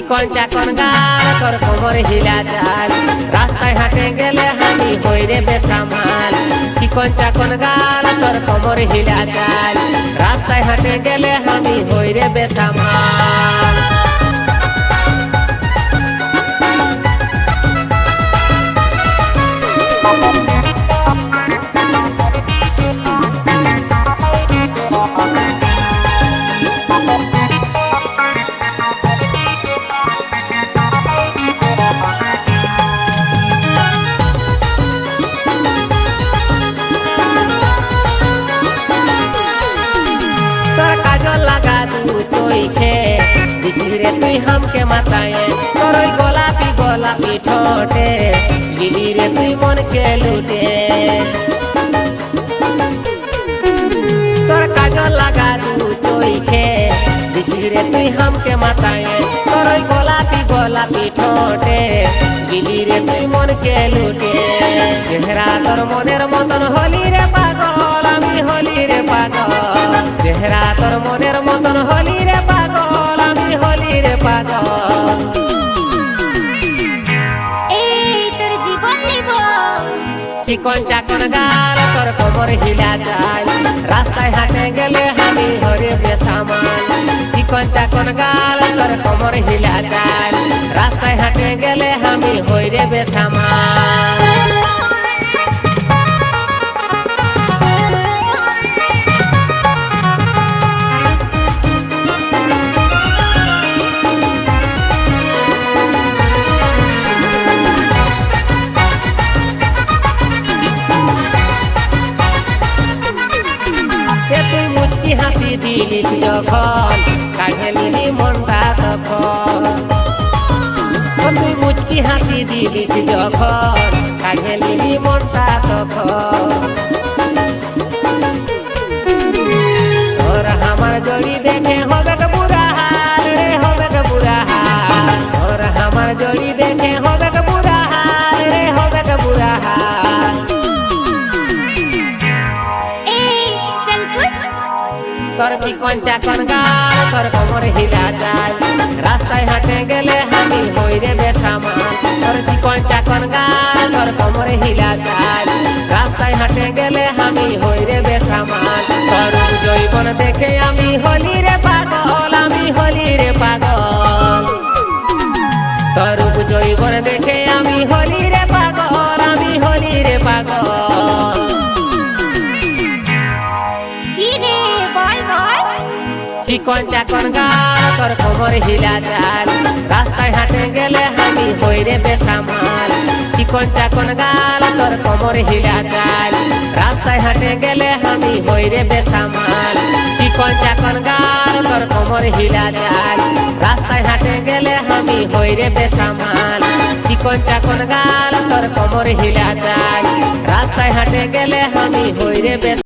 চিকন চাকন গাল তোর কোমর হিলা চাল রাস্তায় হাঁটে গেলে আমি হই রে বেসামাল চিকন চাকন গাল তোর কোমর হিলা চাল রাস্তায় হাঁটে গেলে আমি হই রে বেসামাল रे तुई हमके मताए तोर गोलापी गोलापी ठोटे गिली रे तुई मन के लूटे तोर काजल लगा दू चोइखे दिसी रे तुई हमके मताए तोर गोलापी गोलापी ठोटे गिली रे तुई मन के लूटे चेहरा तोर मनेर मतन होली रे पागल आमी होली रे पागल चेहरा तोर मनेर मतन होली रे पागल आमी होली रे पागल चिकन चाकन गाल तोर कोमर हिला चाल रास्ताय हाटे गेले हामी हरे बेसामाल चिकन चाकन गाल तोर कोमर हिला चाल रास्ताय हाटे गेले हामी हई रे बेसामाल হাসি দিলিস যখন কাঢ়েলি মনটা তখন তুই মুচকি হাসি দিলিস যখন কাঢ়েলি মনটা তখন তোর আমার জড়ি দেখে হবে বুড়া হাল রে হবে বুড়া হাল তোর আমার জড়ি দেখে হবে বুড়া হাল রে হবে বুড়া হাল তোর চিকন চাকন গাল তোর কোমর হিলা চাল রাস্তায় হাঁটে গেলে আমি হই রে বেসামাল তোর চিকন চাকন গাল তোর কোমর হিলা চাল রাস্তায় হাঁটে গেলে আমি হই রে বেসামাল তোর জৈবন দেখে আমি হলি রে পাগল আমি হলি রে পাগল তোর জৈবন দেখে আমি হলি রে পাগল আমি হলি রে পাগল চিকন চাকন গাল তোর কোমর হিলা চাল রাস্তায় হাঁটে গেলে আমি হই রে বেসামাল চিকন চাকন গাল তোর কোমর হিলা চাল রাস্তায় হাঁটে গেলে আমি হই রে বেসামাল চিকন চাকন গাল তোর কোমর হিলা চাল রাস্তায় হাঁটে গেলে আমি হই রে বেসামাল চিকন চাকন গাল তোর কোমর হিলা চাল রাস্তায় হাঁটে গেলে আমি হই রে